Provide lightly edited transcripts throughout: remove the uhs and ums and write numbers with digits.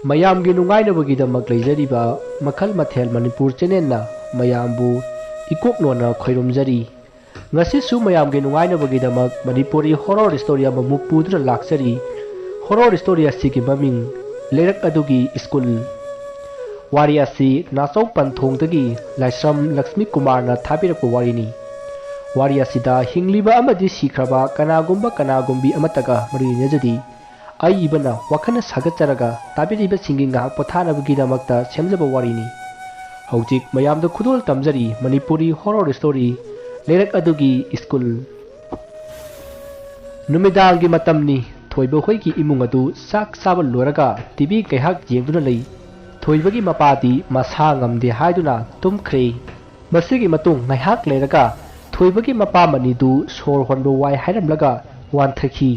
ꯃꯌꯥꯝꯒꯤ ꯅꯨꯡꯉꯥꯏꯅꯕꯒꯤꯗꯃꯛ ꯂꯩꯖꯔꯤꯕ ꯃꯈꯜ ꯃꯊꯦꯜ ꯃꯅꯤꯄꯨꯔ ꯆꯦꯅꯦꯜꯅ ꯃꯌꯥꯝꯕꯨ ꯏꯀꯣꯛꯅꯣꯅ ꯈꯣꯏꯔꯨꯝꯖꯔꯤ ꯉꯁꯤꯁꯨ ꯃꯌꯥꯝꯒꯤ ꯅꯨꯡꯉꯥꯏꯅꯕꯒꯤꯗꯃꯛ ꯃꯅꯤꯄꯨꯔꯤ ꯍꯣꯔꯔ ꯁ꯭ꯇꯣꯔꯤ ꯑꯃꯃꯨꯛ ꯄꯨꯗꯨꯅ ꯂꯥꯛꯆꯔꯤ ꯍꯣꯔꯔ ꯁ꯭ꯇꯣꯔꯤ ꯑꯁꯤꯒꯤ ꯃꯃꯤꯡ ꯂꯩꯔꯛ ꯑꯗꯨꯒꯤ ꯁ꯭ꯀꯨꯜ ꯋꯥꯔꯤ ꯑꯁꯤ ꯅꯥꯆꯧ ꯄꯟꯊꯣꯡꯗꯒꯤ ꯂꯥꯏꯁ꯭ꯔꯝ ꯂꯛꯁꯃꯤ ꯀꯨꯃꯥꯔꯅ ꯊꯥꯕꯤꯔꯛꯄ ꯋꯥꯔꯤꯅꯤ ꯋꯥꯔꯤ ꯑꯁꯤꯗ ꯍꯤꯡꯂꯤꯕ ꯑꯃꯗꯤ ꯁꯤꯈ꯭ꯔꯕ ꯀꯅꯥꯒꯨꯝꯕꯤ ꯑꯃꯠꯇꯒ ꯃꯔꯤ ꯂꯩꯅꯖꯗꯦ ꯑꯏꯕꯅ ꯋꯥꯈꯜ ꯁꯥꯒꯠꯆꯔꯒ ꯇꯥꯕꯤꯔꯤꯕꯁꯤꯡꯒꯤ ꯉꯥꯏꯍꯥꯛ ꯄꯣꯊꯥꯅꯕꯒꯤꯗꯃꯛꯇ ꯁꯦꯝꯖꯕ ꯋꯥꯔꯤꯅꯤ ꯍꯧꯖꯤꯛ ꯃꯌꯥꯝꯗ ꯈꯨꯗꯣꯜ ꯇꯝꯖꯔꯤ ꯃꯅꯤꯄꯨꯔꯤ ꯍꯣꯔꯔ ꯁ꯭ꯇꯣꯔꯤ ꯂꯩꯔꯛ ꯑꯗꯨꯒꯤ ꯁ꯭ꯀꯨꯜ ꯅꯨꯃꯤꯗꯥꯡꯒꯤ ꯃꯇꯝꯅꯤ ꯊꯣꯏꯕ ꯍꯣꯏꯒꯤ ꯏꯃꯨꯡ ꯑꯗꯨ ꯆꯥꯛ ꯆꯥꯕ ꯂꯣꯏꯔꯒ ꯇꯤꯚꯤ ꯉꯥꯏꯍꯥꯛ ꯌꯦꯡꯗꯨꯅ ꯂꯩ ꯊꯣꯏꯕꯒꯤ ꯃꯄꯥꯗꯤ ꯃꯁꯥ ꯉꯝꯗꯦ ꯍꯥꯏꯗꯨꯅ ꯇꯨꯝꯈ꯭ꯔꯦ ꯃꯁꯤꯒꯤ ꯃꯇꯨꯡ ꯉꯥꯏꯍꯥꯛ ꯂꯩꯔꯒ ꯊꯣꯏꯕꯒꯤ ꯃꯄꯥ ꯃꯅꯤꯗꯨ ꯁꯣꯔ ꯍꯣꯟꯕ ꯋꯥꯏ ꯍꯥꯏꯔꯝꯂꯒ ꯋꯥꯟꯊꯈꯤ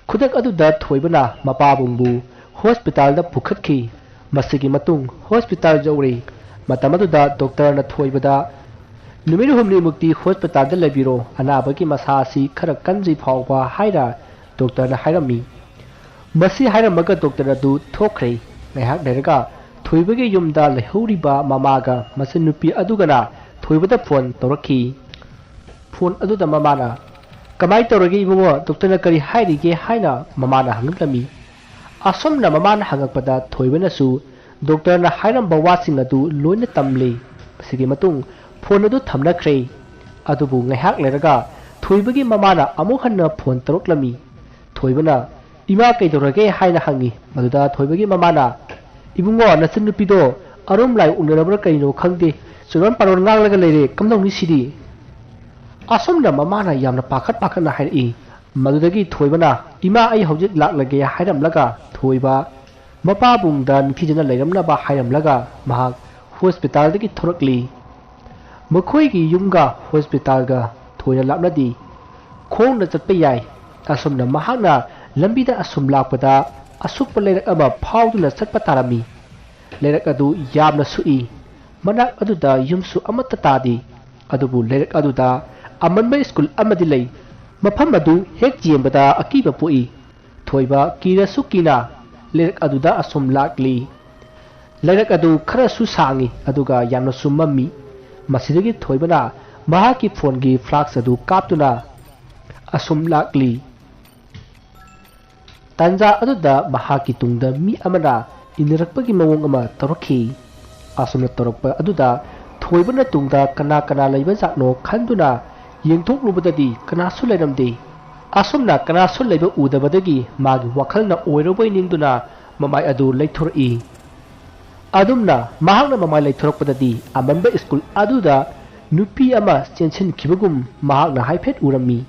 खुदक अदुदा थोइबना मपाबुंगबु हॉस्पिटल पुखत्खी मसिगी मतुंग हॉस्पिटल जौरे मतम अदुदा डॉक्टर न थोइबदा नुमिर हुमनी मुक्ति हॉस्पिटल द लेबिरो अनाबगी मसासी खर कंजी फावबा हाइरा डॉक्टर न हाइरमी मसी हाइरमगा डॉक्टर अदु थोखरे नेहाक लेरगा थोइबगी युमदा लेहौरिबा ममागा मसिन नुपी अदुगना थोइबदा फोन तौरखी फोन अदुदा ममाना कमाई तौरगे इबुंगो डॉक्टर न करी हाइरिगे हाइना ममाना हंगलमी असमना ममाना हंगकपदा थोइबनसु डॉक्टर न हाइरंबा वासिंग अदु लोइना तमले सिगी मतुंग फोन अदु थमनख्रे अदुबु ngaiak लेरगा थोइबगी ममाना अमुक हन्ना फोन तौरक्लमी थोइबना इमा कइदौरगे हाइना हंगी मदुदा थोइबगी ममाना इबुंगो नसिन नुपिदो अरुम लाइ उनरबर कइनो खंगदे चुरन पारोन nganglगा लेरे कमदौनी सिदी असमना ममाना यामना पाखत हाइरई मदुदगी थोइबना इमा आई हौजिक लाक्लगे हाइरमलगा थोइबा मपाबुंगदा निथिजना लेरमनबा हाइरमलगा महाक हॉस्पिटलदगी थोरकली मखोइगी युमगा हॉस्पिटलगा थोइना लापनदी खोंगना चटपे याय असमना महाकना लंबीदा असुम लापदा असुकप लेरक अमा फावदुना चटपा तारमी लेरक अदु यामना सुई मनाक अदुदा युमसु अमत्ता तादी अदुबु लेरक अदुदा अमनबा स्कूल अमदि लई मफम अदु हेक जेंबदा अकीबा पोई थोइबा कीरसु कीना लेरक अदुदा असुम लाक्ली लेरक अदु खरसु सांगी अदुगा यामना सुमम्मी मसिदगी थोइबना महाकी फोनगी फ्लाक्स अदु कापतुना असुम लाक्ली तंजा अदुदा महाकी तुंगदा मी अमना इनरकपगी मवोंग अमा तौरखी असुमना तौरकपा अदुदा थोइबना तुंगदा कना कना लैबा जाकनो खंदुना येंथोकलुबददी कनासु लेरमदे असुमना कनासु लेबा उदबदगी मागी वखलना ओइरोबय निंगदुना ममाय अदु लैथोरई अदुमना महाकना ममाय लैथोरकपददी अमनबा स्कूल अदुदा नुपी अमा चेंसिनखिबगुम महाकना हाइफेट उरमी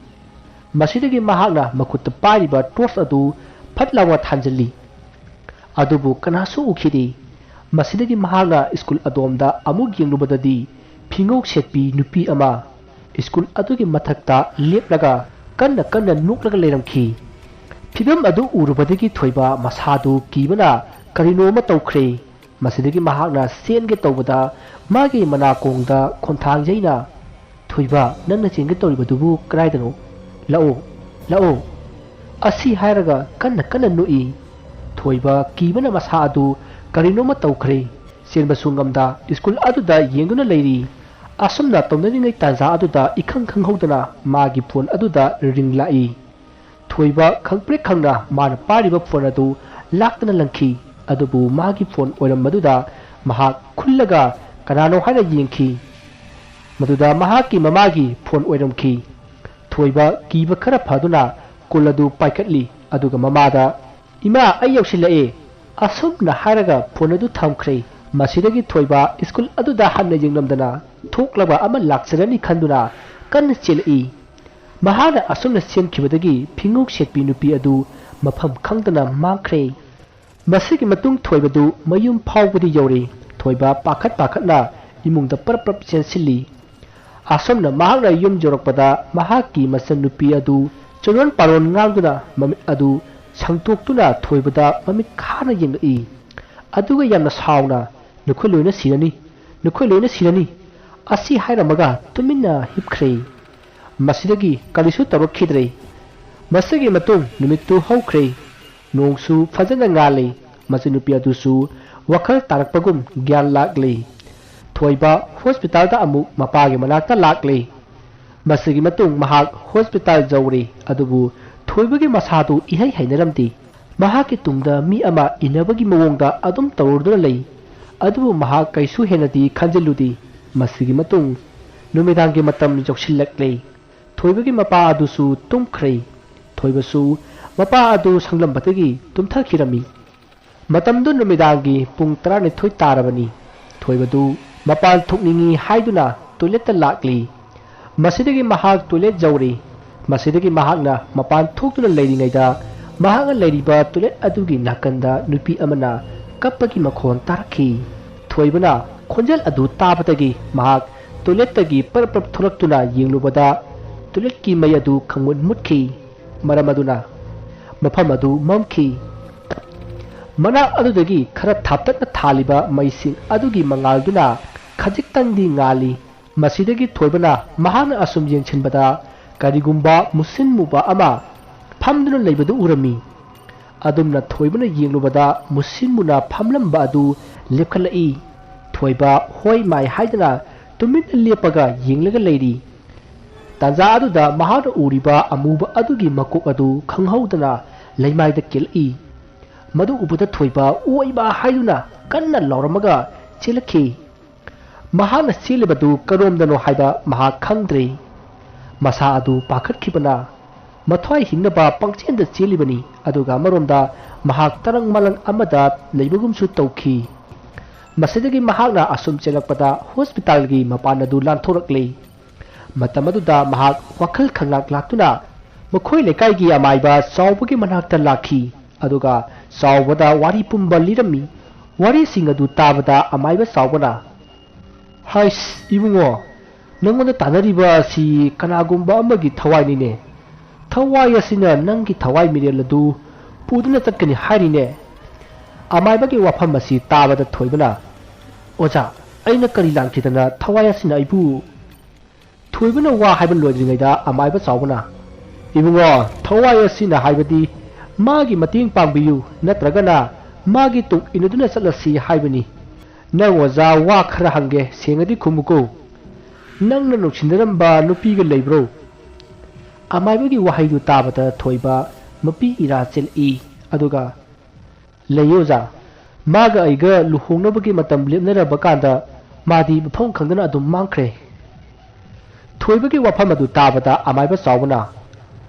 मसिदगी महाकना मखुत्ता पारिबा टॉर्च अदु फटलावा थांजली अदुबु कनासु उखिदे मसिदगी महाकना स्कूल अदोमदा अमुक येंगलुबददी फिंगोक सेटपी नुपी अमा स्कूल अदुगी मथक्ता लेपलगा कन्न कन्न नुकलगा लेरमखी फिबम अदु उरुबदगी थोइबा मसादु कीबना करिनोमा तौखरे मसिदगी महाकना सेनगे तौबदा मागी मनाकोंगदा खोंथांग जैना थोइबा नंगना चेंगे तौरिबदुबु कराइदनो लाओ असि हायरगा कन्न कन्न नुई थोइबा कीबना मसादु करिनोमा तौखरे सेनबसु ngamda स्कूल अदुदा येंगुना लेरी असमना तौनरिङै ताजा अदुदा इखंग खंगहौदना मागी फोन अदुदा रिंग लाई थोइबा खंगप्रे खंगना माना पारिबा फोन अदु लाक्तना लंखी अदुबु मागी फोन ओइरम मदुदा महा खुल्लगा कनानो हाइना येंखी मदुदा महाकी ममागी फोन ओइरमखी थोइबा कीबा खरा फदुना कुल अदु पाइखटली अदुगा ममादा इमा अय यौसिलए असुमना हाइरगा फोन अदु थमख्रे मसिदगी थोइबा स्कूल अदुदा हन्ना येंगलमदना थोकलबा अमा लाक्सरनी खंदुना कन्न चेलई महाना असुमना सेनखिबदगी फिंगुक सेटपी नुपी अदु मफम खंगदना मांखरे मसिगी मतुंग थोइबदु मयुम फावबदी यौरे थोइबा पाखतना इमुंगदा परप्रप सेनसिली असुमना महाना युम जोरकपदा महाकी मसन नुपी अदु चुरन पारोन nganगदुना ममित अदु संतोक्तुना थोइबदा ममित खाना येंगई अदुगा यामना सावना नखोय लोइना सिरनी असी हाइरमगा तुमिन्ना हिपख्रे मसिदगी कलिसु तबखिद्रे मसिगी मतुंग नुमित्तु हौख्रे नोंसु फजना ngali ꯃꯆꯤꯟꯅꯨꯄꯤ ꯑꯗꯨꯁꯨ ꯋꯥꯈꯜ ꯇꯥꯔꯛꯄꯒꯨꯝ ꯒ꯭ꯌꯥꯟ ꯂꯥꯛꯂꯤ꯫ ꯊꯣꯏꯕ ꯍꯣꯁꯄꯤꯇꯥꯜꯗ ꯑꯃꯨꯛ ꯃꯄꯥꯒꯤ ꯃꯅꯥꯛꯇ ꯂꯥꯛꯂꯤ꯫ ꯃꯁꯤꯒꯤ ꯃꯇꯨꯡ ꯃꯍꯥꯛ ꯍꯣꯁꯄꯤꯇꯥꯜ ꯌꯧꯔꯤ ꯑꯗꯨꯕꯨ ꯊꯣꯏꯕꯒꯤ ꯃꯁꯥꯗꯨ ꯏꯍꯩ ꯍꯩꯅꯔꯝꯗꯦ꯫ ꯃꯍꯥꯛꯀꯤ ꯇꯨꯡꯗ ꯃꯤ ꯑꯃ ꯏꯟꯅꯕꯒꯤ ꯃꯑꯣꯡꯗ ꯑꯗꯨꯝ ꯇꯧꯔꯗꯨꯅ ꯂꯩ꯫ ꯑꯗꯨꯕꯨ ꯃꯍꯥꯛ ꯀꯩꯁꯨ ꯍꯦꯟꯅꯗꯤ ꯈꯟꯖꯤꯜꯂꯨꯗꯦ꯫ ꯃꯁꯤꯒꯤ ꯃꯇꯨꯡ ꯅꯨꯃꯤꯗꯥꯡꯒꯤ ꯃꯇꯝ ꯌꯧꯁꯤꯜꯂꯛꯂꯦ꯫ ꯊꯣꯏꯕꯒꯤ ꯃꯄꯥ ꯑꯗꯨꯁꯨ ꯇꯨꯝꯈ꯭ꯔꯦ꯫ ꯊꯣꯏꯕꯁꯨ ꯃꯄꯥ ꯑꯗꯨ ꯁꯪꯂꯝꯕꯗꯒꯤ ꯇꯨꯝꯊꯈꯤꯔꯝꯃꯤ꯫ ꯃꯇꯝꯗꯨ ꯅꯨꯃꯤꯗꯥꯡꯒꯤ ꯄꯨꯡ 12 ꯇꯥꯔꯕꯅꯤ꯫ ꯊꯣꯏꯕꯗꯨ ꯃꯄꯥꯟ ꯊꯣꯛꯅꯤꯡꯉꯤ ꯍꯥꯏꯗꯨꯅ ꯇꯣꯏꯂꯦꯠꯇ ꯂꯥꯛꯂꯤ꯫ ꯃꯁꯤꯗꯒꯤ ꯃꯍꯥꯛ ꯇꯣꯏꯂꯦꯠ ꯌꯧꯔꯤ꯫ ꯃꯁꯤꯗꯒꯤ ꯃꯍꯥꯛꯅ ꯃꯄꯥꯟ ꯊꯣꯛꯇꯨꯅ ꯂꯩꯔꯤꯉꯩꯗ ꯃꯍꯥꯛꯅ ꯂꯩꯔꯤꯕ ꯇꯣꯏꯂꯦꯠ ꯑꯗꯨꯒꯤ ꯅꯥꯀꯟꯗ ꯅꯨꯄꯤ ꯑꯃꯅ ꯀꯞꯄꯒꯤ ꯃꯈꯣꯟ ꯇꯥꯔꯛꯈꯤ꯫ ꯊꯣꯏꯕꯅ ꯈꯣꯟꯖꯦꯜ ꯑꯗꯨ ꯇꯥꯕꯗꯒꯤ ꯃꯍꯥꯛ ꯇꯣꯏꯂꯦꯠꯇꯒꯤ ꯄꯔꯞ ꯊꯣꯛꯂꯛꯇꯨꯅ ꯌꯦꯡꯂꯨꯕꯗ ꯇꯣꯏꯂꯦꯠꯀꯤ ꯃꯩ ꯑꯗꯨ ꯈꯪꯃꯨꯠ ꯃꯨꯠꯈꯤ꯫ ꯃꯔꯝ ꯑꯗꯨꯅ ꯃꯐꯝ ꯑꯗꯨ ꯃꯝꯈꯤ꯫ ꯃꯅꯥꯛ ꯑꯗꯨꯗꯒꯤ ꯈꯔ ꯊꯥꯞꯇꯛꯅ ꯊꯥꯜꯂꯤꯕ ꯃꯩꯁꯤꯡ ꯑꯗꯨꯒꯤ ꯃꯉꯥꯜꯗꯨꯅ ꯈꯖꯤꯛꯇꯪꯗꯤ ꯉꯥꯜꯂꯤ꯫ ꯃꯁꯤꯗꯒꯤ ꯊꯣꯏꯕꯅ ꯃꯍꯥꯛꯅ ꯑꯁꯨꯝ ꯌꯦꯡꯁꯤꯟꯕꯗ ꯀꯔꯤꯒꯨꯝꯕ ꯃꯨꯁꯤꯟ ꯃꯨꯕ ꯑꯃ ꯐꯝꯗꯨꯅ ꯂꯩꯕꯗꯨ ꯎꯔꯝꯃꯤ꯫ ꯑꯗꯨꯝꯅ ꯊꯣꯏꯕꯅ ꯌꯦꯡꯂꯨꯕꯗ ꯃꯨꯁꯤꯟ ꯃꯨꯅ ꯐꯝꯂꯝꯕ ꯑꯗꯨ ꯂꯦꯞꯈꯠꯂꯛꯏ꯫ ꯊꯣꯏꯕ ꯍꯣꯏ ꯃꯥꯏ ꯍꯥꯏꯗꯅ ꯇꯨꯃꯤꯟꯅ ꯂꯦꯞꯄꯒ ꯌꯦꯡꯂꯒ ꯂꯩꯔꯤ꯫ ꯇꯥꯟꯖꯥ ꯑꯗꯨꯗ ꯃꯍꯥꯛꯅ ꯎꯔꯤꯕ ꯑꯃꯨꯕ ꯑꯗꯨꯒꯤ ꯃꯀꯣꯛ ꯑꯗꯨ ꯈꯪꯍꯧꯗꯅ ꯂꯩꯃꯥꯏꯗ ꯀꯦꯜꯂꯛꯏ꯫ ꯃꯗꯨ ꯎꯕꯗ ꯊꯣꯏꯕ ꯑꯣꯏꯕ ꯍꯥꯏꯗꯨꯅ ꯀꯟꯅ ꯂꯥꯎꯔꯝꯃꯒ ꯆꯦꯜꯂꯛꯈꯤ꯫ ꯃꯍꯥꯛꯅ ꯆꯦꯜꯂꯤꯕꯗꯨ ꯀꯔꯣꯝꯗꯅꯣ ꯍꯥꯏꯕ ꯃꯍꯥꯛ ꯈꯪꯗ꯭ꯔꯦ꯫ ꯃꯁꯥ ꯑꯗꯨ ꯄꯥꯈꯠꯈꯤꯕꯅ ꯃꯊ꯭ꯋꯥꯏ ꯍꯤꯡꯅꯕ ꯄꯪꯆꯦꯟꯗ ꯆꯦꯜꯂꯤꯕꯅꯤ꯫ ꯑꯗꯨꯒ ꯑꯃꯔꯣꯝꯗ ꯃꯍꯥꯛ ꯇꯔꯪ ꯃꯂꯪ ꯑꯃꯗ ꯂꯩꯕꯒꯨꯝꯁꯨ ꯇꯧꯈꯤ꯫ ꯃꯁꯤꯗꯒꯤ ꯃꯍꯥꯛꯅ ꯑꯁꯨꯝ ꯆꯦꯜꯂꯛꯄꯗ ꯍꯣꯁꯄꯤꯇꯥꯜꯒꯤ ꯃꯄꯥꯟ ꯑꯗꯨ ꯂꯥꯟꯊꯣꯔꯛꯂꯤ꯫ ꯃꯇꯝ ꯑꯗꯨꯗ ꯃꯍꯥꯛ ꯋꯥꯈꯜ ꯈꯪꯂꯥꯛ ꯂꯥꯛꯇꯨꯅ ꯃꯈꯣꯏ ꯂꯩꯀꯥꯏꯒꯤ ꯑꯃꯥꯏꯕ ꯆꯥꯎꯕꯒꯤ ꯃꯅꯥꯛꯇ ꯂꯥꯛꯈꯤ꯫ ꯑꯗꯨꯒ ꯆꯥꯎꯕꯗ ꯋꯥꯔꯤ ꯄꯨꯝꯕ ꯂꯤꯔꯝꯃꯤ꯫ ꯋꯥꯔꯤꯁꯤꯡ ꯑꯗꯨ ꯇꯥꯕꯗ ꯑꯃꯥꯏꯕ ꯆꯥꯎꯕꯅ "ꯍꯥꯏꯁ ꯏꯕꯨꯡꯉꯣ, ꯅꯪꯉꯣꯟꯗ ꯇꯥꯟꯅꯔꯤꯕ ꯑꯁꯤ ꯀꯅꯥꯒꯨꯝꯕ ꯑꯃꯒꯤ ꯊꯋꯥꯏꯅꯤꯅꯦ꯫ ꯊꯋꯥꯏ ꯑꯁꯤꯅ ꯅꯪꯒꯤ ꯊꯋꯥꯏ ꯃꯤꯔꯦꯜ ꯑꯗꯨ ꯄꯨꯗꯨꯅ ꯆꯠꯀꯅꯤ ꯍꯥꯏꯔꯤꯅꯦ." ꯑꯃꯥꯏꯕꯒꯤ ꯋꯥꯐꯝ ꯑꯁꯤ ꯇꯥꯕꯗ ꯊꯣꯏꯕꯅ "ꯑꯣꯖꯥ, ꯑꯩꯅ ꯀꯔꯤ ꯂꯥꯟꯈꯤꯗꯅ ꯊꯋꯥꯏ ꯑꯁꯤꯅ ꯑꯩꯕꯨ..." ꯊꯣꯏꯕꯅ ꯋꯥ ꯍꯥꯏꯕ ꯂꯣꯏꯗ꯭ꯔꯤꯉꯩꯗ ꯑꯃꯥꯏꯕ ꯆꯥꯎꯕꯅ "ꯏꯕꯨꯡꯉꯣ, ꯊꯋꯥꯏ ꯑꯁꯤꯅ ꯍꯥꯏꯕꯗꯤ ꯃꯥꯒꯤ ꯃꯇꯦꯡ ꯄꯥꯡꯕꯤꯌꯨ ꯅꯠꯇ꯭ꯔꯒꯅ ꯃꯥꯒꯤ ꯇꯨꯡ ꯏꯟꯅꯗꯨꯅ ꯆꯠꯂꯁꯤ ꯍꯥꯏꯕꯅꯤ꯫ ꯅꯪ ꯑꯣꯖꯥ ꯋꯥ ꯈꯔ ꯍꯪꯒꯦ, ꯁꯦꯡꯉꯗꯤ ꯈꯨꯝꯃꯨꯀꯣ꯫ ꯅꯪꯅ ꯅꯨꯡꯁꯤꯅꯔꯝꯕ ꯅꯨꯄꯤꯒ ꯂꯩꯕ꯭ꯔꯣ?" ꯑꯃꯥꯏꯕꯒꯤ ꯋꯥꯍꯩꯗꯨ ꯇꯥꯕꯗ ꯊꯣꯏꯕ ꯃꯄꯤ ꯏꯔꯥ ꯆꯦꯜꯂꯛꯏ꯫ ꯑꯗꯨꯒ "ꯂꯩꯌꯦ ꯑꯣꯖꯥ, ꯃꯥꯒ ꯑꯩꯒ ꯂꯨꯍꯣꯡꯅꯕꯒꯤ ꯃꯇꯝ ꯂꯦꯞꯅꯔꯕ ꯀꯥꯟꯗ ꯃꯥꯗꯤ ꯃꯐꯝ ꯈꯪꯗꯅ ꯑꯗꯨꯝ ꯃꯥꯡꯈ꯭ꯔꯦ." ꯊꯣꯏꯕꯒꯤ ꯋꯥꯐꯝ ꯑꯗꯨ ꯇꯥꯕꯗ ꯑꯃꯥꯏꯕ ꯆꯥꯎꯕꯅ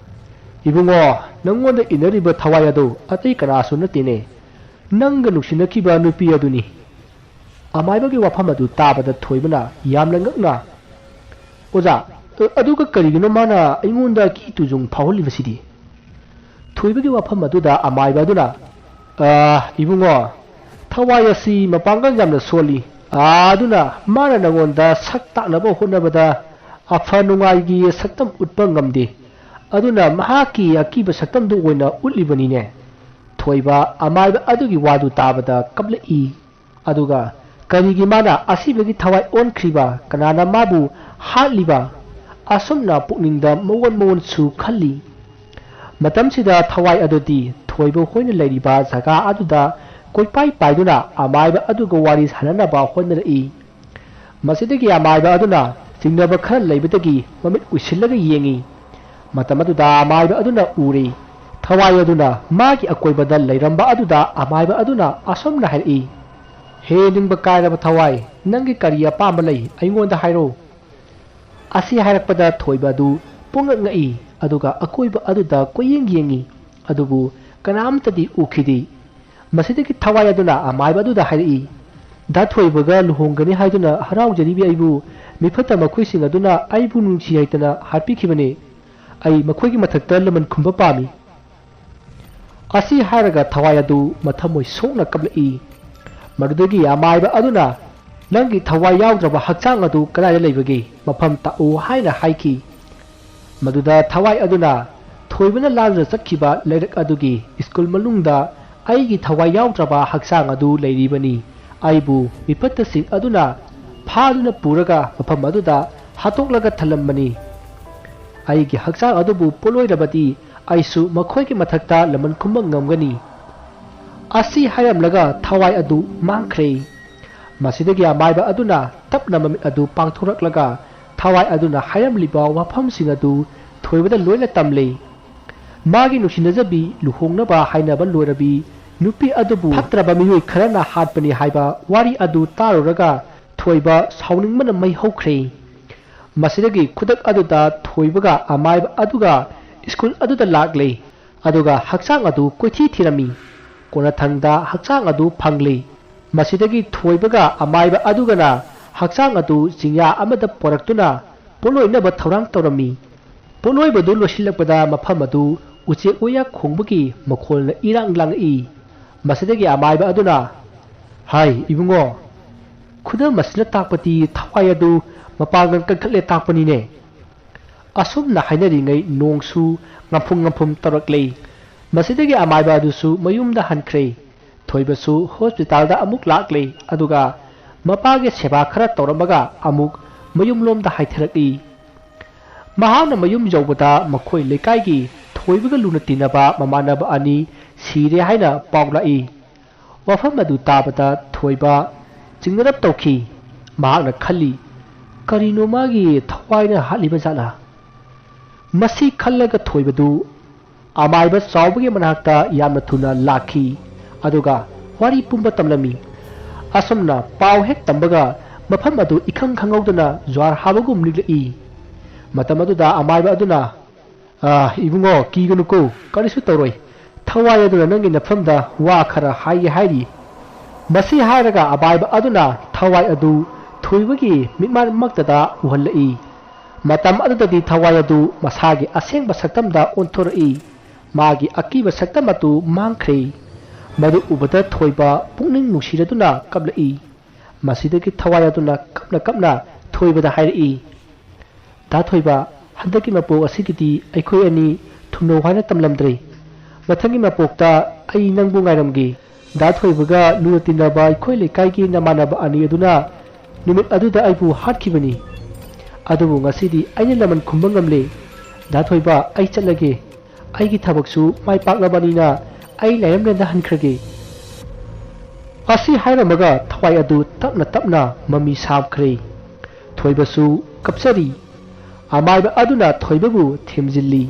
"ꯏꯕꯨꯡꯉꯣ, ꯅꯪꯉꯣꯟꯗ ꯏꯟꯅꯔꯤꯕ ꯊꯋꯥꯏ ꯑꯗꯨ ꯑꯇꯩ ꯀꯅꯥꯁꯨ ꯅꯠꯇꯦꯅꯦ, ꯅꯪꯒ ꯅꯨꯡꯁꯤꯅꯈꯤꯕ ꯅꯨꯄꯤ ꯑꯗꯨꯅꯤ." ꯑꯃꯥꯏꯕꯒꯤ ꯋꯥꯐꯝ ꯑꯗꯨ ꯇꯥꯕꯗ ꯊꯣꯏꯕꯅ ꯌꯥꯝꯅ ꯉꯛꯅ "ꯑꯣꯖꯥ, ꯑꯗꯨꯒ ꯀꯔꯤꯒꯤꯅꯣ ꯃꯥꯅ ꯑꯩꯉꯣꯟꯗ ꯀꯤ ꯇꯨꯖꯨꯡ ꯐꯥꯎꯍꯜꯂꯤꯕꯁꯤꯗꯤ?" ꯊꯣꯏꯕꯒꯤ ꯋꯥꯐꯝ ꯑꯗꯨꯗ ꯑꯃꯥꯏꯕ ꯑꯗꯨꯅ "ꯏꯕꯨꯡꯉꯣ, ꯊꯋꯥꯏ ꯑꯁꯤ ꯃꯄꯥꯡꯒꯜ ꯌꯥꯝꯅ ꯁꯣꯜꯂꯤ꯫ ꯑꯗꯨꯅ ꯃꯥꯅ ꯅꯉꯣꯟꯗ ꯁꯛ ꯇꯥꯛꯅꯕ ꯍꯣꯠꯅꯕꯗ ꯑꯐ ꯅꯨꯡꯉꯥꯏꯒꯤ ꯁꯛꯇꯝ ꯎꯠꯄ ꯉꯝꯗꯦ꯫ ꯑꯗꯨꯅ ꯃꯍꯥꯛꯀꯤ ꯑꯀꯤꯕ ꯁꯛꯇꯝꯗꯨ ꯑꯣꯏꯅ ꯎꯠꯂꯤꯕꯅꯤꯅꯦ." ꯊꯣꯏꯕ ꯑꯃꯥꯏꯕ ꯑꯗꯨꯒꯤ ꯋꯥꯗꯨ ꯇꯥꯕꯗ ꯀꯞꯂꯛꯏ꯫ ꯑꯗꯨꯒ ꯀꯔꯤꯒꯤ ꯃꯥꯅ ꯑꯁꯤꯕꯒꯤ ꯊꯋꯥꯏ ꯑꯣꯟꯈ꯭ꯔꯤꯕ, ꯀꯅꯥꯅ ꯃꯥꯕꯨ ꯍꯥꯠꯂꯤꯕ, ꯑꯁꯨꯝꯅ ꯄꯨꯛꯅꯤꯡꯗ ꯃꯑꯣꯟ-ꯃꯑꯣꯟꯁꯨ ꯈꯜꯂꯤ꯫ ꯃꯇꯝꯁꯤꯗ ꯊꯋꯥꯏ ꯑꯗꯨꯗꯤ ꯊꯣꯏꯕ ꯍꯣꯏꯅ ꯂꯩꯔꯤꯕ ꯖꯒꯥ ꯑꯗꯨꯗ ꯀꯣꯏꯄꯥꯏ ꯄꯥꯏꯗꯨꯅ ꯑꯃꯥꯏꯕ ꯑꯗꯨꯒ ꯋꯥꯔꯤ ꯁꯥꯟꯅꯅꯕ ꯍꯣꯠꯅꯔꯛꯏ꯫ ꯃꯁꯤꯗꯒꯤ ꯑꯃꯥꯏꯕ ꯑꯗꯨꯅ ꯆꯤꯡꯅꯕ ꯈꯔ ꯂꯩꯕꯗꯒꯤ ꯃꯃꯤꯠ ꯎꯏꯁꯤꯜꯂꯒ ꯌꯦꯡꯉꯤ꯫ ꯃꯇꯝ ꯑꯗꯨꯗ ꯑꯃꯥꯏꯕ ꯑꯗꯨꯅ ꯎꯔꯤ꯫ ꯊꯋꯥꯏ ꯑꯗꯨꯅ ꯃꯥꯒꯤ ꯑꯀꯣꯏꯕꯗ ꯂꯩꯔꯝꯕ ꯑꯗꯨꯗ ꯑꯃꯥꯏꯕ ꯑꯗꯨꯅ ꯑꯁꯨꯝꯅ ꯍꯥꯏꯔꯛꯏ, "ꯍꯦ ꯅꯤꯡꯕ ꯀꯥꯏꯔꯕ ꯊꯋꯥꯏ, ꯅꯪꯒꯤ ꯀꯔꯤ ꯑꯄꯥꯝꯕ ꯂꯩ ꯑꯩꯉꯣꯟꯗ ꯍꯥꯏꯔꯣ." ꯑꯁꯤ ꯍꯥꯏꯔꯛꯄꯗ ꯊꯣꯏꯕ ꯑꯗꯨ ꯄꯨꯡꯉꯛ ꯉꯛꯏ꯫ ꯑꯗꯨꯒ ꯑꯀꯣꯏꯕ ꯑꯗꯨꯗ ꯀꯣꯏꯌꯦꯡ ꯌꯦꯡꯉꯤ꯫ ꯑꯗꯨꯕꯨ ꯀꯅꯥꯝꯇꯗꯤ ꯎꯈꯤꯗꯦ꯫ ꯃꯁꯤꯗꯒꯤ ꯊꯋꯥꯏ ꯑꯗꯨꯅ ꯑꯃꯥꯏꯕ ꯑꯗꯨꯗ ꯍꯥꯏꯔꯛꯏ, "ꯗꯥ ꯊꯣꯏꯕꯒ ꯂꯨꯍꯣꯡꯒꯅꯤ ꯍꯥꯏꯗꯨꯅ ꯍꯔꯥꯎꯖꯔꯤꯕꯤ ꯑꯩꯕꯨ ꯃꯤꯐꯠꯇ ꯃꯈꯣꯏꯁꯤꯡ ꯑꯗꯨꯅ ꯑꯩꯕꯨ ꯅꯨꯡꯁꯤ ꯍꯩꯇꯅ ꯍꯥꯠꯄꯤꯈꯤꯕꯅꯤ꯫ ꯑꯩ ꯃꯈꯣꯏꯒꯤ ꯃꯊꯛꯇ ꯂꯃꯟ ꯈꯨꯝꯕ ꯄꯥꯝꯃꯤ." ꯑꯁꯤ ꯍꯥꯏꯔꯒ ꯊꯋꯥꯏ ꯑꯗꯨ ꯃꯊꯃꯣꯏ ꯁꯣꯛꯅ ꯀꯞꯂꯛꯏ꯫ ꯃꯗꯨꯗꯒꯤ ꯑꯃꯥꯏꯕ ꯑꯗꯨꯅ "ꯅꯪꯒꯤ ꯊꯋꯥꯏ ꯌꯥꯎꯗ꯭ꯔꯕ ꯍꯛꯆꯥꯡ ꯑꯗꯨ ꯀꯗꯥꯏꯗ ꯂꯩꯕꯒꯦ? ꯃꯐꯝ ꯇꯥꯛꯎ" ꯍꯥꯏꯅ ꯍꯥꯏꯈꯤ꯫ ꯃꯗꯨꯗ ꯊꯋꯥꯏ ꯑꯗꯨꯅ ꯊꯣꯏꯕꯅ ꯂꯥꯟꯗꯨꯅ ꯆꯠꯈꯤꯕ ꯂꯩꯔꯛ ꯑꯗꯨꯒꯤ ꯁ꯭ꯀꯨꯜ ꯃꯅꯨꯡꯗ "ꯑꯩꯒꯤ ꯊꯋꯥꯏ ꯌꯥꯎꯗ꯭ꯔꯕ ꯍꯛꯆꯥꯡ ꯑꯗꯨ ꯂꯩꯔꯤꯕꯅꯤ꯫ ꯑꯩꯕꯨ ꯃꯤꯐꯠꯇꯁꯤꯡ ꯑꯗꯨꯅ ꯐꯥꯗꯨꯅ ꯄꯨꯔꯒ ꯃꯐꯝ ꯑꯗꯨꯗ ꯍꯥꯠꯇꯣꯛꯂꯒ ꯊꯜꯂꯝꯕꯅꯤ꯫ ꯑꯩꯒꯤ ꯍꯛꯆꯥꯡ ꯑꯗꯨꯕꯨ ꯄꯣꯠꯂꯣꯏꯔꯕꯗꯤ ꯑꯩꯁꯨ ꯃꯈꯣꯏꯒꯤ ꯃꯊꯛꯇ ꯂꯃꯟ ꯈꯨꯝꯕ ꯉꯝꯒꯅꯤ." ꯑꯁꯤ ꯍꯥꯏꯔꯝꯂꯒ ꯊꯋꯥꯏ ꯑꯗꯨ ꯃꯥꯡꯈ꯭ꯔꯦ꯫ ꯃꯁꯤꯗꯒꯤ ꯑꯃꯥꯏꯕ ꯑꯗꯨꯅ ꯇꯞꯅ ꯃꯃꯤꯠ ꯑꯗꯨ ꯄꯥꯡꯊꯣꯔꯛꯂꯒ ꯊꯋꯥꯏ ꯑꯗꯨꯅ ꯍꯥꯏꯔꯝꯂꯤꯕ ꯋꯥꯐꯝꯁꯤꯡ ꯑꯗꯨ ꯊꯣꯏꯕꯗ ꯂꯣꯏꯅ ꯇꯝꯂꯦ꯫ ꯃꯥꯒꯤ ꯅꯨꯡꯁꯤꯅꯖꯕꯤ ꯂꯨꯍꯣꯡꯅꯕ ꯍꯥꯏꯅꯕ ꯂꯣꯏꯔꯕꯤ ꯅꯨꯄꯤ ꯑꯗꯨꯕꯨ ꯐꯠꯇ꯭ꯔꯕ ꯃꯤꯑꯣꯏ ꯈꯔꯅ ꯍꯥꯠꯄꯅꯤ ꯍꯥꯏꯕ ꯋꯥꯔꯤ ꯑꯗꯨ ꯇꯥꯔꯨꯔꯒ ꯊꯣꯏꯕ ꯁꯥꯎꯅꯤꯡꯕꯅ ꯃꯩ ꯍꯧꯈ꯭ꯔꯦ꯫ ꯃꯁꯤꯗꯒꯤ ꯈꯨꯗꯛ ꯑꯗꯨꯗ ꯊꯣꯏꯕꯒ ꯑꯃꯥꯏꯕ ꯑꯗꯨꯒ ꯁ꯭ꯀꯨꯜ ꯑꯗꯨꯗ ꯂꯥꯛꯂꯦ ꯑꯗꯨꯒ ꯍꯛꯆꯥꯡ ꯑꯗꯨ ꯀꯣꯏꯊꯤ ꯊꯤꯔꯝꯃꯤ꯫ ꯀꯣꯟꯅꯊꯪꯗ ꯍꯛꯆꯥꯡ ꯑꯗꯨ ꯐꯪꯂꯦ꯫ ꯃꯁꯤꯗꯒꯤ ꯊꯣꯏꯕꯒ ꯑꯃꯥꯏꯕ ꯑꯗꯨꯒꯅ ꯍꯛꯆꯥꯡ ꯑꯗꯨ ꯆꯤꯡꯌꯥ ꯑꯃꯗ ꯄꯣꯔꯛꯇꯨꯅ ꯄꯣꯠꯂꯣꯏꯅꯕ ꯊꯧꯔꯥꯡ ꯇꯧꯔꯝꯃꯤ꯫ ꯄꯣꯠꯂꯣꯏꯕꯗꯨ ꯂꯣꯏꯁꯤꯜꯂꯛꯄꯗ ꯃꯐꯝ ꯑꯗꯨ ꯎꯆꯦꯛ ꯋꯥꯌꯥ ꯈꯣꯡꯕꯒꯤ ꯃꯈꯣꯜꯅ ꯏꯔꯥꯡ ꯂꯥꯡꯉꯛꯏ꯫ ꯃꯁꯤꯗꯒꯤ ꯑꯃꯥꯏꯕ ꯑꯗꯨꯅ ꯍꯥꯏ ꯏꯕꯨꯡꯉꯣ, ꯈꯨꯗꯝ ꯑꯁꯤꯅ ꯇꯥꯛꯄꯗꯤ ꯊꯋꯥꯏ ꯑꯗꯨ ꯃꯄꯥꯡꯒꯜ ꯀꯟꯈꯠꯂꯦ ꯇꯥꯛꯄꯅꯤꯅꯦ꯫ ꯑꯁꯨꯝꯅ ꯍꯥꯏꯅꯔꯤꯉꯩ ꯅꯣꯡꯁꯨ ꯉꯝꯐꯨꯝ ꯇꯧꯔꯛꯂꯦ꯫ ꯃꯁꯤꯗꯒꯤ ꯑꯃꯥꯏꯕ ꯑꯗꯨꯁꯨ ꯃꯌꯨꯝꯗ ꯍꯟꯈ꯭ꯔꯦ꯫ ꯊꯣꯏꯕꯁꯨ ꯍꯣꯁꯄꯤꯇꯥꯜꯗ ꯑꯃꯨꯛ ꯂꯥꯛꯂꯦ ꯑꯗꯨꯒ ꯃꯄꯥꯒꯤ ꯁꯦꯕꯥ ꯈꯔ ꯇꯧꯔꯝꯃꯒ ꯑꯃꯨꯛ ꯃꯌꯨꯝꯂꯣꯝꯗ ꯍꯥꯏꯊꯔꯛꯏ꯫ ꯃꯍꯥꯛꯅ ꯃꯌꯨꯝ ꯌꯧꯕꯗ ꯃꯈꯣꯏ ꯂꯩꯀꯥꯏꯒꯤ ꯊꯣꯏꯕꯒ ꯂꯨꯅ ꯇꯤꯟꯅꯕ ꯃꯃꯥꯟꯅꯕ ꯑꯅꯤ ꯁꯤꯔꯦ ꯍꯥꯏꯅ ꯄꯥꯎ ꯂꯥꯛꯏ꯫ ꯋꯥꯐꯝ ꯑꯗꯨ ꯇꯥꯕꯗ ꯊꯣꯏꯕ ꯆꯤꯡꯅꯔꯞ ꯇꯧꯈꯤ꯫ ꯃꯍꯥꯛꯅ ꯈꯜꯂꯤ, ꯀꯔꯤꯅꯣ ꯃꯥꯒꯤ ꯊꯋꯥꯏꯅ ꯍꯥꯠꯂꯤꯕ ꯖꯥꯠꯂꯥ? ꯃꯁꯤ ꯈꯜꯂꯒ ꯊꯣꯏꯕꯗꯨ ꯑꯃꯥꯏꯕ ꯆꯥꯎꯕꯒꯤ ꯃꯅꯥꯛꯇ ꯌꯥꯝꯅ ꯊꯨꯅ ꯂꯥꯛꯈꯤ ꯑꯗꯨꯒ ꯋꯥꯔꯤ ꯄꯨꯝꯕ ꯇꯝꯂꯝꯃꯤ꯫ ꯑꯁꯨꯝꯅ ꯄꯥꯎ ꯍꯦꯛ ꯇꯝꯕꯒ ꯃꯐꯝ ꯑꯗꯨ ꯏꯈꯪ ꯈꯪꯍꯧꯗꯅ ꯖ꯭ꯋꯥꯔ ꯍꯥꯕꯒꯨꯝ ꯅꯤꯛꯂꯛꯏ꯫ ꯃꯇꯝ ꯑꯗꯨꯗ ꯑꯃꯥꯏꯕ ꯑꯗꯨꯅ ꯏꯕꯨꯡꯉꯣ ꯀꯤꯒꯅꯨꯀꯣ, ꯀꯔꯤꯁꯨ ꯇꯧꯔꯣꯏ, ꯊꯋꯥꯏ ꯑꯗꯨꯅ ꯅꯪꯒꯤ ꯅꯐꯝꯗ ꯋꯥ ꯈꯔ ꯍꯥꯏꯒꯦ ꯍꯥꯏꯔꯤ꯫ ꯃꯁꯤ ꯍꯥꯏꯔꯒ ꯑꯃꯥꯏꯕ ꯑꯗꯨꯅ ꯊꯋꯥꯏ ꯑꯗꯨ ꯊꯣꯏꯕꯒꯤ ꯃꯤꯠꯃꯥꯟꯃꯛꯇꯗ ꯎꯍꯜꯂꯛꯏ꯫ ꯃꯇꯝ ꯑꯗꯨꯗꯗꯤ ꯊꯋꯥꯏ ꯑꯗꯨ ꯃꯁꯥꯒꯤ ꯑꯁꯦꯡꯕ ꯁꯛꯇꯝꯗ ꯑꯣꯟꯊꯣꯔꯛꯏ꯫ ꯃꯥꯒꯤ ꯑꯀꯤꯕ ꯁꯛꯇꯝ ꯑꯗꯨ ꯃꯥꯡꯈ꯭ꯔꯦ꯫ ꯃꯗꯨ ꯎꯕꯗ ꯊꯣꯏꯕ ꯄꯨꯛꯅꯤꯡ ꯅꯨꯡꯁꯤꯔꯗꯨꯅ ꯀꯞꯂꯛꯏ꯫ ꯃꯁꯤꯗꯒꯤ ꯊꯋꯥꯏ ꯑꯗꯨꯅ ꯀꯞꯅ ꯊꯣꯏꯕꯗ ꯍꯥꯏꯔꯛꯏ, ꯗꯥ ꯊꯣꯏꯕ, ꯍꯟꯗꯛꯀꯤ ꯃꯄꯣꯛ ꯑꯁꯤꯒꯤꯗꯤ ꯑꯩꯈꯣꯏ ꯑꯅꯤ ꯊꯨꯡꯅꯧ ꯍꯥꯏꯅ ꯇꯝꯂꯝꯗ꯭ꯔꯦ꯫ ꯃꯊꯪꯒꯤ ꯃꯄꯣꯛꯇ ꯑꯩ ꯅꯪꯕꯨ ꯉꯥꯏꯔꯝꯒꯦ꯫ ꯗꯥ ꯊꯣꯏꯕꯒ ꯂꯨꯅ ꯇꯤꯟꯅꯕ ꯑꯩꯈꯣꯏ ꯂꯩꯀꯥꯏꯒꯤ ꯅꯃꯥꯟꯅꯕ ꯑꯅꯤ ꯑꯗꯨꯅ ꯅꯨꯃꯤꯠ ꯑꯗꯨꯗ ꯑꯩꯕꯨ ꯍꯥꯠꯈꯤꯕꯅꯤ꯫ ꯑꯗꯨꯕꯨ ꯉꯁꯤꯗꯤ ꯑꯩꯅ ꯂꯃꯟ ꯈꯨꯝꯕ ꯉꯝꯂꯦ꯫ ꯗꯥ ꯊꯣꯏꯕ, ꯑꯩ ꯆꯠꯂꯒꯦ꯫ ꯑꯩꯒꯤ ꯊꯕꯛꯁꯨ ꯃꯥꯏ ꯄꯥꯛꯂꯕꯅꯤꯅ ꯑꯩ ꯂꯥꯏꯔꯦꯝꯂꯦꯟꯗ ꯍꯟꯈ꯭ꯔꯒꯦ꯫ ꯑꯁꯤ ꯍꯥꯏꯔꯝꯃꯒ ꯊꯋꯥꯏ ꯑꯗꯨ ꯇꯞꯅ ꯇꯞꯅ ꯃꯃꯤ ꯁꯥꯝꯈ꯭ꯔꯦ꯫ ꯊꯣꯏꯕꯁꯨ ꯀꯞꯆꯔꯤ꯫ ꯑꯃꯥꯏꯕ ꯑꯗꯨꯅ ꯊꯣꯏꯕꯕꯨ ꯊꯦꯝꯖꯤꯜꯂꯤ꯫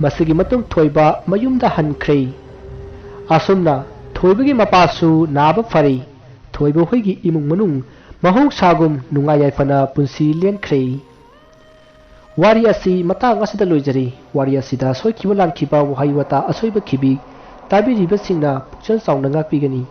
ꯃꯁꯤꯒꯤ ꯃꯇꯨꯡ ꯊꯣꯏꯕ ꯃꯌꯨꯝꯗ ꯍꯟꯈ꯭ꯔꯦ꯫ ꯑꯁꯨꯝꯅ ꯊꯣꯏꯕꯒꯤ ꯃꯄꯥꯁꯨ ꯅꯥꯕ ꯐꯔꯦ꯫ ꯊꯣꯏꯕ ꯍꯣꯏꯒꯤ ꯏꯃꯨꯡ ꯃꯅꯨꯡ ꯃꯍꯧꯁꯥꯒꯨꯝ ꯅꯨꯡꯉꯥꯏ ꯌꯥꯏꯐꯅ ꯄꯨꯟꯁꯤ ꯂꯦꯟꯈ꯭ꯔꯦ꯫ ꯋꯥꯔꯤ ꯑꯁꯤ ꯃꯇꯥꯡ ꯑꯁꯤꯗ ꯂꯣꯏꯖꯔꯤ꯫ ꯋꯥꯔꯤ ꯑꯁꯤꯗ ꯁꯣꯏꯈꯤꯕ ꯂꯥꯟꯈꯤꯕ ꯋꯥꯍꯩ ꯋꯥꯇꯥ ꯑꯁꯣꯏꯕ ꯈꯤꯕꯤ ꯇꯥꯕꯤꯔꯤꯕꯁꯤꯡꯅ ꯄꯨꯛꯆꯦꯜ ꯆꯥꯎꯅ ꯉꯥꯛꯄꯤꯒꯅꯤ꯫